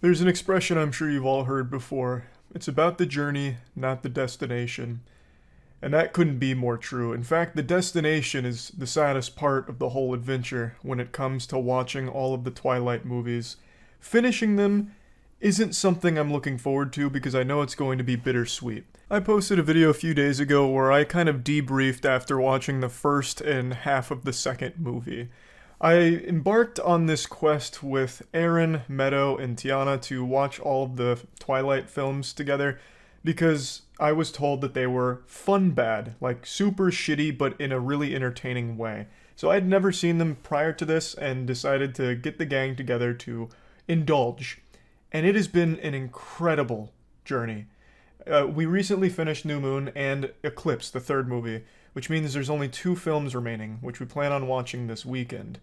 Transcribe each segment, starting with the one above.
There's an expression I'm sure you've all heard before. It's about the journey, not the destination. And that couldn't be more true. In fact, the destination is the saddest part of the whole adventure when it comes to watching all of the Twilight movies. Finishing them isn't something I'm looking forward to because I know it's going to be bittersweet. I posted a video a few days ago where I kind of debriefed after watching the first and half of the second movie. I embarked on this quest with Aaron, Meadow, and Tiana to watch all of the Twilight films together because I was told that they were fun bad, like super shitty but in a really entertaining way. So I'd never seen them prior to this and decided to get the gang together to indulge. And it has been an incredible journey. We recently finished New Moon and Eclipse, the third movie, which means there's only 2 films remaining, which we plan on watching this weekend.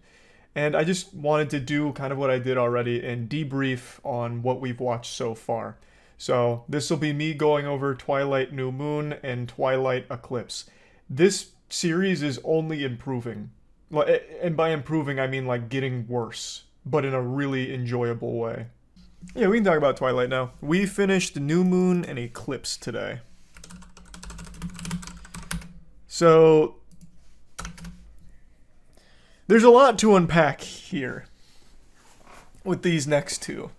And I just wanted to do kind of what I did already and debrief on what we've watched so far. So this will be me going over Twilight New Moon and Twilight Eclipse. This series is only improving. And by improving, I mean like getting worse, but in a really enjoyable way. Yeah, we can talk about Twilight now. We finished New Moon and Eclipse today. So, there's a lot to unpack here with these next 2.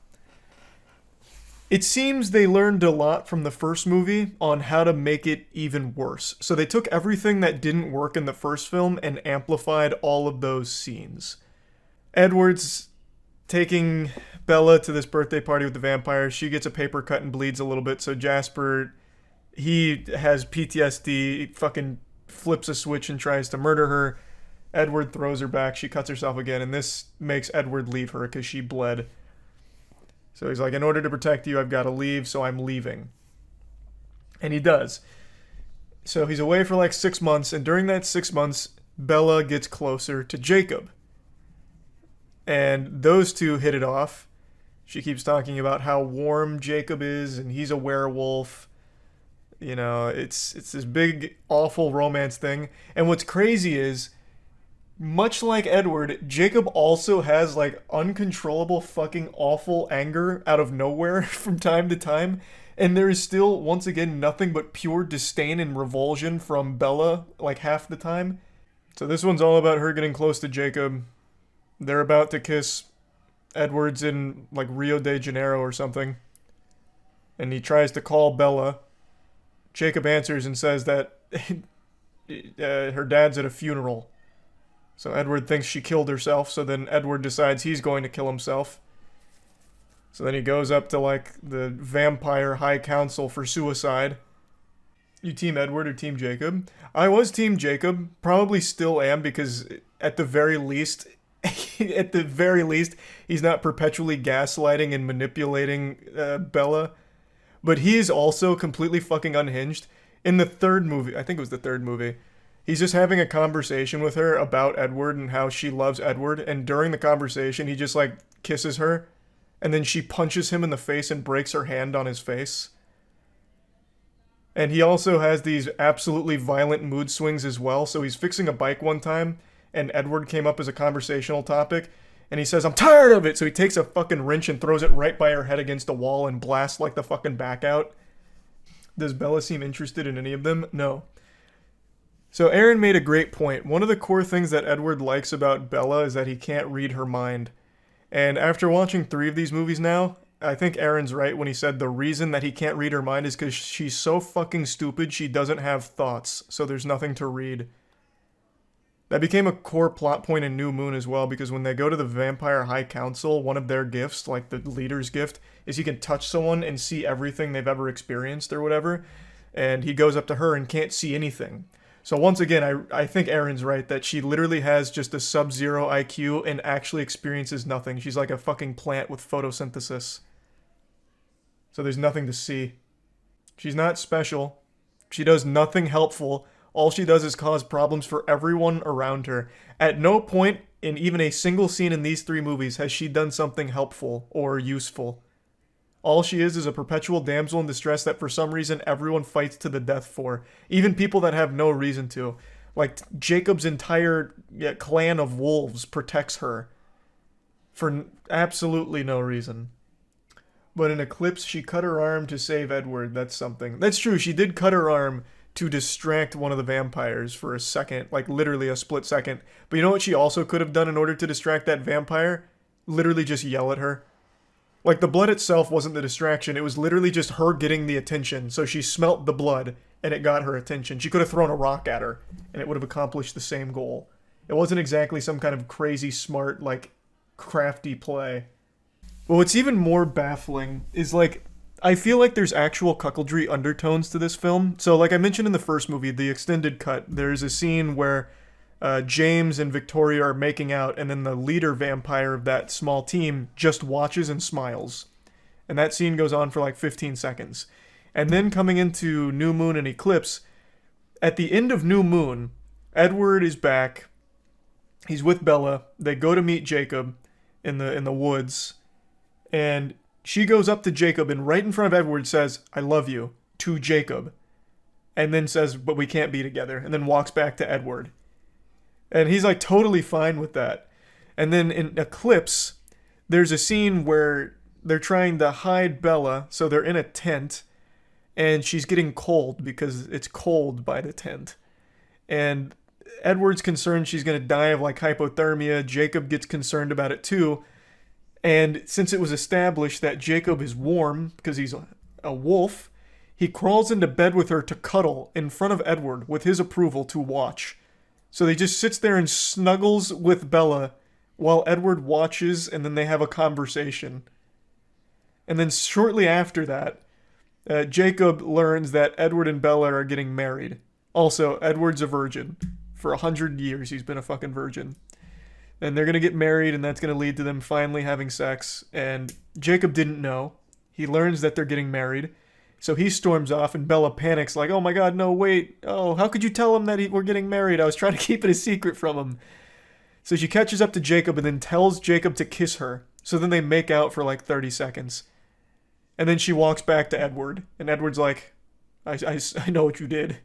It seems they learned a lot from the first movie on how to make it even worse. So they took everything that didn't work in the first film and amplified all of those scenes. Edward's taking Bella to this birthday party with the vampire. She gets a paper cut and bleeds a little bit, so Jasper, he has PTSD, fucking flips a switch and tries to murder her. Edward throws her back, she cuts herself again, and this makes Edward leave her because she bled. So he's like, in order to protect you, I've got to leave, so I'm leaving. And he does. So he's away for like 6 months, and during that 6 months, Bella gets closer to Jacob. And those two hit it off. She keeps talking about how warm Jacob is, and he's a werewolf. You know, it's this big, awful romance thing. And what's crazy is, much like Edward, Jacob also has, like, uncontrollable fucking awful anger out of nowhere from time to time. And there is still, once again, nothing but pure disdain and revulsion from Bella, like, half the time. So this one's all about her getting close to Jacob. They're about to kiss. Edward's in, like, Rio de Janeiro or something. And he tries to call Bella. Jacob answers and says that her dad's at a funeral. So Edward thinks she killed herself, so then Edward decides he's going to kill himself. So then he goes up to, like, the vampire high council for suicide. You team Edward or team Jacob? I was team Jacob. Probably still am, because at the very least... he's not perpetually gaslighting and manipulating Bella. But he is also completely fucking unhinged. In the third movie, I think it was the third movie, he's just having a conversation with her about Edward and how she loves Edward. And during the conversation, he just, like, kisses her. And then she punches him in the face and breaks her hand on his face. And he also has these absolutely violent mood swings as well. So he's fixing a bike one time, and Edward came up as a conversational topic, and he says, I'm tired of it! So he takes a fucking wrench and throws it right by her head against a wall and blasts, like, the fucking back out. Does Bella seem interested in any of them? No. So Aaron made a great point. One of the core things that Edward likes about Bella is that he can't read her mind. And after watching 3 of these movies now, I think Aaron's right when he said the reason that he can't read her mind is because she's so fucking stupid she doesn't have thoughts, so there's nothing to read. That became a core plot point in New Moon as well, because when they go to the Vampire High Council, one of their gifts, like the leader's gift, is you can touch someone and see everything they've ever experienced or whatever, and he goes up to her and can't see anything. So once again, I think Aaron's right that she literally has just a sub-zero IQ and actually experiences nothing. She's like a fucking plant with photosynthesis. So there's nothing to see. She's not special. She does nothing helpful. All she does is cause problems for everyone around her. At no point in even a single scene in these 3 movies has she done something helpful or useful. All she is a perpetual damsel in distress that for some reason everyone fights to the death for. Even people that have no reason to. Like, Jacob's entire clan of wolves protects her. For absolutely no reason. But in Eclipse, she cut her arm to save Edward. That's something. That's true. She did cut her arm to distract one of the vampires for a second, like literally a split second. But you know what she also could have done in order to distract that vampire? Literally just yell at her. Like, the blood itself wasn't the distraction. It was literally just her getting the attention. So she smelt the blood, and it got her attention. She could have thrown a rock at her, and it would have accomplished the same goal. It wasn't exactly some kind of crazy, smart, like, crafty play. But what's even more baffling is, like, I feel like there's actual cuckoldry undertones to this film. So, like I mentioned in the first movie, the extended cut, there's a scene where James and Victoria are making out, and then the leader vampire of that small team just watches and smiles. And that scene goes on for like 15 seconds. And then coming into New Moon and Eclipse, at the end of New Moon, Edward is back. He's with Bella. They go to meet Jacob in the woods. And she goes up to Jacob and right in front of Edward says, "I love you," to Jacob. And then says, "But we can't be together." And then walks back to Edward. And he's like totally fine with that. And then in Eclipse, there's a scene where they're trying to hide Bella. So they're in a tent. And she's getting cold because it's cold by the tent. And Edward's concerned she's going to die of like hypothermia. Jacob gets concerned about it too. And since it was established that Jacob is warm because he's a wolf, he crawls into bed with her to cuddle in front of Edward with his approval to watch. So he just sits there and snuggles with Bella while Edward watches, and then they have a conversation. And then shortly after that, Jacob learns that Edward and Bella are getting married. Also, Edward's a virgin. For 100 years, he's been a fucking virgin. And they're going to get married, and that's going to lead to them finally having sex. And Jacob didn't know. He learns that they're getting married. So he storms off, and Bella panics like, "Oh my god, no, wait. Oh, how could you tell him that we're getting married? I was trying to keep it a secret from him." So she catches up to Jacob and then tells Jacob to kiss her. So then they make out for like 30 seconds. And then she walks back to Edward. And Edward's like, I know what you did.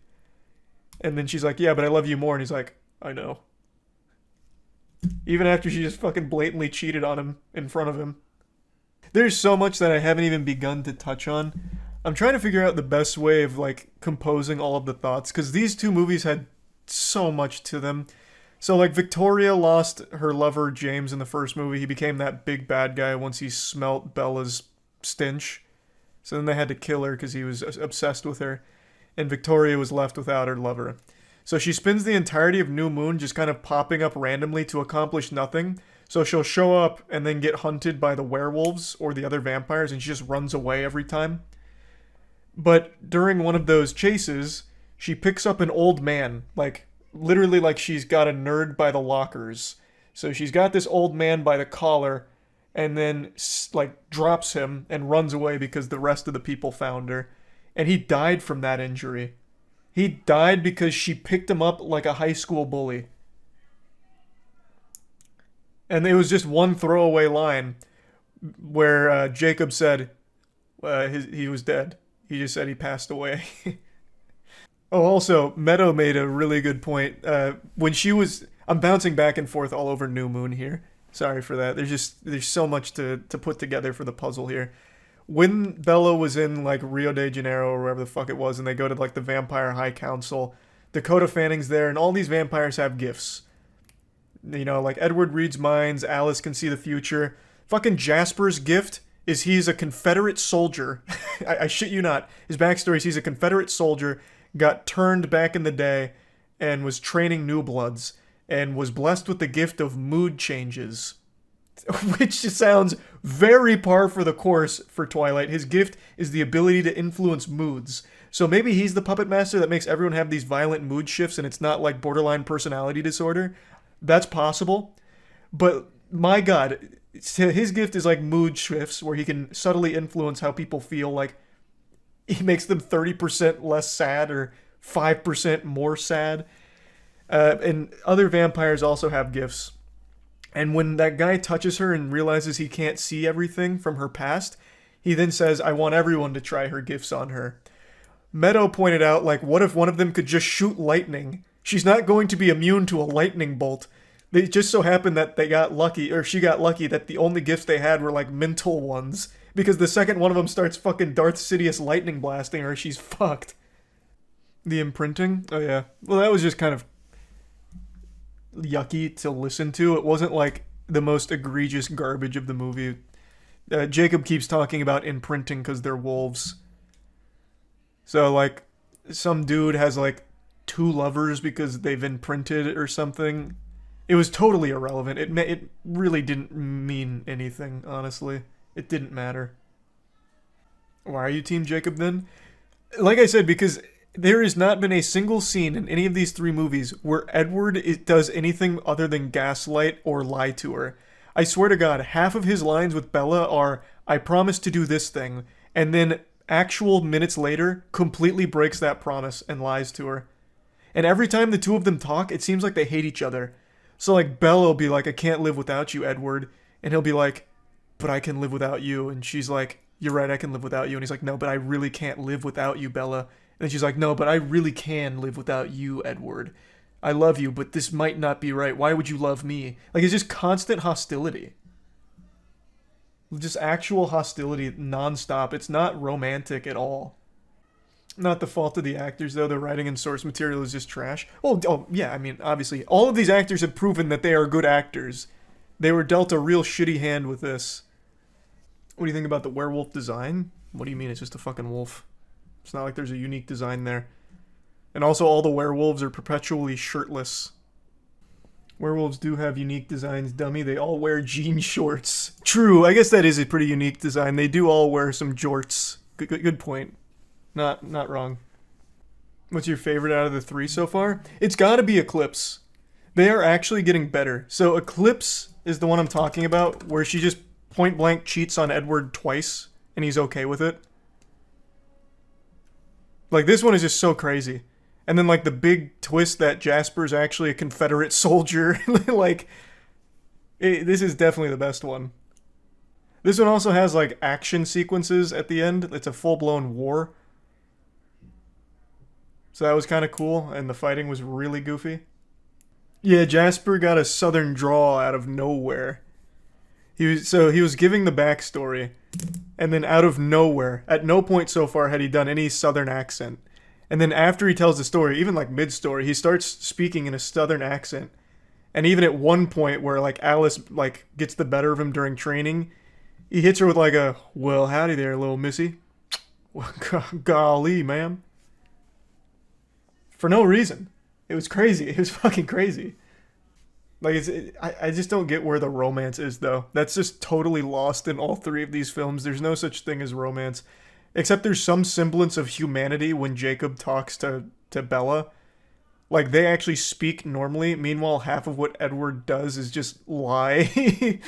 And then she's like, "Yeah, but I love you more." And he's like, "I know." Even after she just fucking blatantly cheated on him in front of him. There's so much that I haven't even begun to touch on. I'm trying to figure out the best way of like composing all of the thoughts, because these two movies had so much to them. So like Victoria lost her lover James in the first movie. He became that big bad guy once he smelt Bella's stench. So then they had to kill her because he was obsessed with her. And Victoria was left without her lover. So she spends the entirety of New Moon just kind of popping up randomly to accomplish nothing. So she'll show up and then get hunted by the werewolves or the other vampires, and she just runs away every time. But during one of those chases, she picks up an old man, like literally like she's got a nerd by the lockers. So she's got this old man by the collar and then like drops him and runs away because the rest of the people found her. And he died from that injury. He died because she picked him up like a high school bully. And it was just one throwaway line where Jacob said he was dead. He just said he passed away. Oh, also, Meadow made a really good point. When she was... I'm bouncing back and forth all over New Moon here. Sorry for that. There's so much to put together for the puzzle here. When Bella was in, like, Rio de Janeiro or wherever the fuck it was, and they go to, like, the Vampire High Council, Dakota Fanning's there, and all these vampires have gifts. You know, like, Edward reads minds, Alice can see the future. Fucking Jasper's gift is he's a Confederate soldier. I shit you not. His backstory is he's a Confederate soldier, got turned back in the day, and was training new bloods, and was blessed with the gift of mood changes. Which sounds very par for the course for Twilight. His gift is the ability to influence moods. So maybe he's the puppet master that makes everyone have these violent mood shifts and it's not like borderline personality disorder. That's possible. But my god, his gift is like mood shifts where he can subtly influence how people feel. Like he makes them 30% less sad or 5% more sad. And other vampires also have gifts. And when that guy touches her and realizes he can't see everything from her past, he then says, "I want everyone to try her gifts on her." Meadow pointed out, like, what if one of them could just shoot lightning? She's not going to be immune to a lightning bolt. It just so happened that they got lucky, or she got lucky that the only gifts they had were, like, mental ones. because the second one of them starts fucking Darth Sidious lightning blasting her, she's fucked. The imprinting? Oh yeah. Well, that was just kind of yucky to listen to. It wasn't like the most egregious garbage of the movie. Jacob keeps talking about imprinting because they're wolves. So, like, some dude has, like, 2 lovers because they've imprinted or something. It was totally irrelevant. It really didn't mean anything, honestly. It didn't matter. Why are you Team Jacob then? Like I said, because there has not been a single scene in any of these 3 movies where Edward does anything other than gaslight or lie to her. I swear to God, half of his lines with Bella are, I promise to do this thing, and then actual minutes later, completely breaks that promise and lies to her. And every time the two of them talk, it seems like they hate each other. So like Bella will be like, I can't live without you, Edward. And he'll be like, but I can live without you. And she's like, you're right, I can live without you. And he's like, no, but I really can't live without you, Bella. And then she's like, no, but I really can live without you, Edward. I love you, but this might not be right. Why would you love me? Like, it's just constant hostility. Just actual hostility nonstop. It's not romantic at all. Not the fault of the actors, though. The writing and source material is just trash. Oh, yeah, I mean, obviously. All of these actors have proven that they are good actors. They were dealt a real shitty hand with this. What do you think about the werewolf design? What do you mean it's just a fucking wolf? It's not like there's a unique design there. And also all the werewolves are perpetually shirtless. Werewolves do have unique designs, dummy. They all wear jean shorts. True, I guess that is a pretty unique design. They do all wear some jorts. Good point. Not wrong. What's your favorite out of the 3 so far? It's gotta be Eclipse. They are actually getting better. So Eclipse is the one I'm talking about, where she just point blank cheats on Edward twice, and he's okay with it. Like, this one is just so crazy. And then, like, the big twist that Jasper's actually a Confederate soldier. Like, this is definitely the best one. This one also has, like, action sequences at the end. It's a full-blown war. So that was kind of cool, and the fighting was really goofy. Yeah, Jasper got a southern drawl out of nowhere. He was giving the backstory, and then out of nowhere, at no point so far had he done any southern accent. And then after he tells the story, even like mid-story, he starts speaking in a southern accent. And even at one point where like Alice like gets the better of him during training, he hits her with like a, well, howdy there, little missy. Golly, ma'am. For no reason. It was crazy. It was fucking crazy. Like, I just don't get where the romance is, though. That's just totally lost in all 3 of these films. There's no such thing as romance. Except there's some semblance of humanity when Jacob talks to Bella. Like, they actually speak normally. Meanwhile, half of what Edward does is just lie.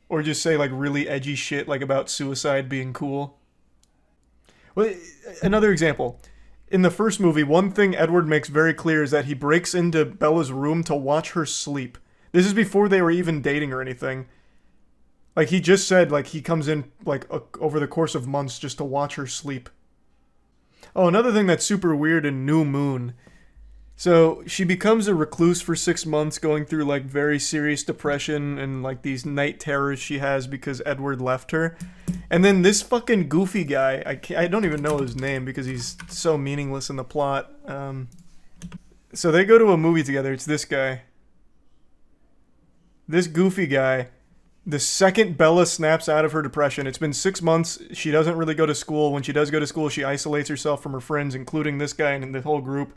Or just say, like, really edgy shit, like, about suicide being cool. Well, another example. In the first movie, one thing Edward makes very clear is that he breaks into Bella's room to watch her sleep. This is before they were even dating or anything. Like, he just said, like, he comes in, like, over the course of months just to watch her sleep. Oh, another thing that's super weird in New Moon. So, she becomes a recluse for 6 months, going through, like, very serious depression and, like, these night terrors she has because Edward left her. And then this fucking goofy guy, I don't even know his name because he's so meaningless in the plot. So they go to a movie together. It's this guy. This goofy guy. The second Bella snaps out of her depression, it's been 6 months. She doesn't really go to school. When she does go to school, she isolates herself from her friends, including this guy and the whole group.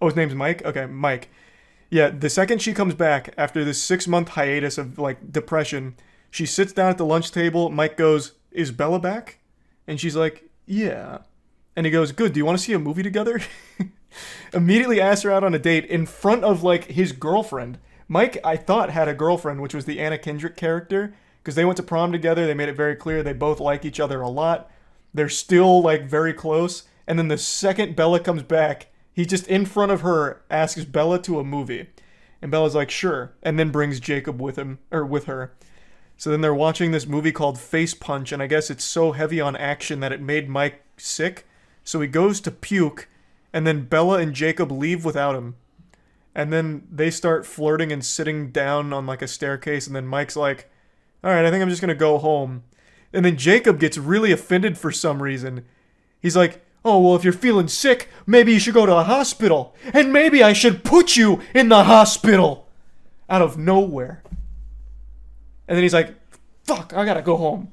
Oh, his name's Mike? Okay, Mike. Yeah, the second she comes back after this 6-month hiatus of, like, depression, she sits down at the lunch table. Mike goes, is Bella back? And she's like, yeah. And he goes, good, do you want to see a movie together? Immediately asks her out on a date in front of, like, his girlfriend. Mike, I thought, had a girlfriend, which was the Anna Kendrick character, because they went to prom together. They made it very clear they both like each other a lot. They're still, like, very close. And then the second Bella comes back, he just, in front of her, asks Bella to a movie. And Bella's like, sure. And then brings Jacob with him, or with her. So then they're watching this movie called Face Punch, and I guess it's so heavy on action that it made Mike sick. So he goes to puke, and then Bella and Jacob leave without him. And then they start flirting and sitting down on, like, a staircase, and then Mike's like, All right, I think I'm just gonna go home. And then Jacob gets really offended for some reason. He's like, oh, well, if you're feeling sick, maybe you should go to a hospital. And maybe I should put you in the hospital. Out of nowhere. And then he's like, fuck, I gotta go home.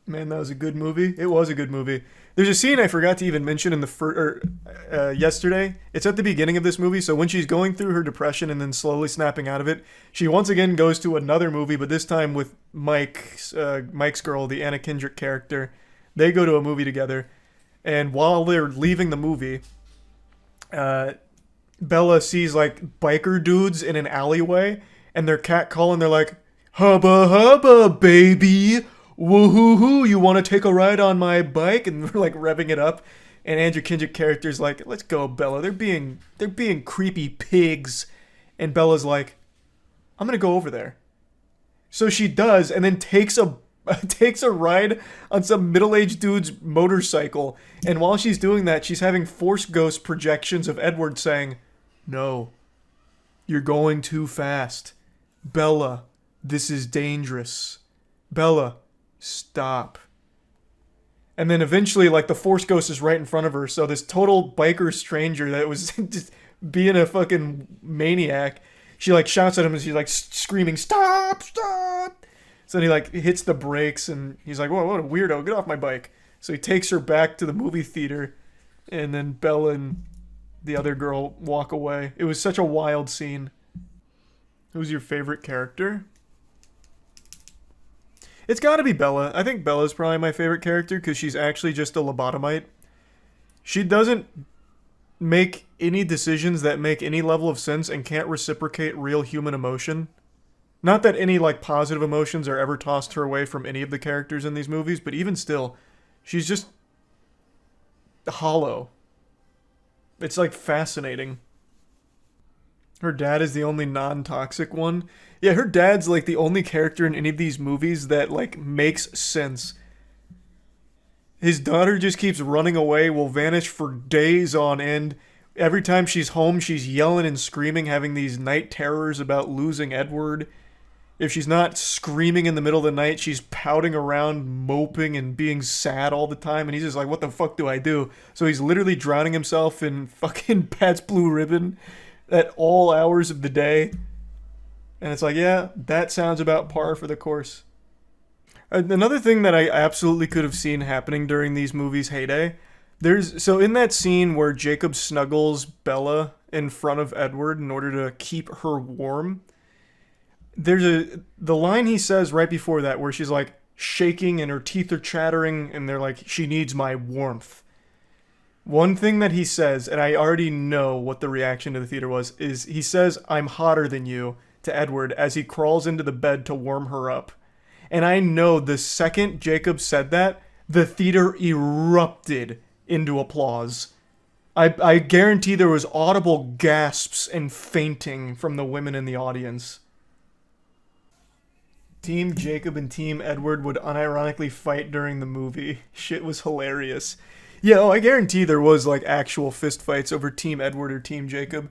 Man, that was a good movie. It was a good movie. There's a scene I forgot to even mention in the yesterday. It's at the beginning of this movie. So when she's going through her depression and then slowly snapping out of it, she once again goes to another movie, but this time with Mike's girl, the Anna Kendrick character. They go to a movie together, and while they're leaving the movie, Bella sees like biker dudes in an alleyway, and they're catcalling. They're like, "Hubba hubba, baby! Woohoo! You want to take a ride on my bike?" And we're like revving it up. And Andrew Kendrick character's like, "Let's go, Bella. They're being creepy pigs." And Bella's like, "I'm gonna go over there." So she does, and then takes a ride on some middle-aged dude's motorcycle. And while she's doing that, she's having Force Ghost projections of Edward saying, "No, you're going too fast. Bella, this is dangerous. Bella, stop." And then eventually, like, the Force Ghost is right in front of her. So this total biker stranger that was just being a fucking maniac, she, like, shouts at him and she's, like, screaming, "Stop, stop." So then he, like, hits the brakes and he's like, "Whoa, what a weirdo. Get off my bike." So he takes her back to the movie theater, and then Bella and the other girl walk away. It was such a wild scene. Who's your favorite character? It's gotta be Bella. I think Bella's probably my favorite character because she's actually just a lobotomite. She doesn't make any decisions that make any level of sense and can't reciprocate real human emotion. Not that any, like, positive emotions are ever tossed her way from any of the characters in these movies, but even still, she's just hollow. It's, like, fascinating. Her dad is the only non-toxic one. Yeah, her dad's, like, the only character in any of these movies that, like, makes sense. His daughter just keeps running away, will vanish for days on end. Every time she's home, she's yelling and screaming, having these night terrors about losing Edward. If she's not screaming in the middle of the night, she's pouting around, moping and being sad all the time. And he's just like, what the fuck do I do? So he's literally drowning himself in fucking Pat's Blue Ribbon at all hours of the day. And it's like, yeah, that sounds about par for the course. Another thing that I absolutely could have seen happening during these movies' heyday, so in that scene where Jacob snuggles Bella in front of Edward in order to keep her warm, the line he says right before that where she's like shaking and her teeth are chattering and they're like, "She needs my warmth." One thing that he says, and I already know what the reaction to the theater was, is he says, "I'm hotter than you," to Edward as he crawls into the bed to warm her up. And I know the second Jacob said that, the theater erupted into applause. I guarantee there was audible gasps and fainting from the women in the audience. Team Jacob and Team Edward would unironically fight during the movie. Shit was hilarious. Yeah, I guarantee there was, like, actual fistfights over Team Edward or Team Jacob.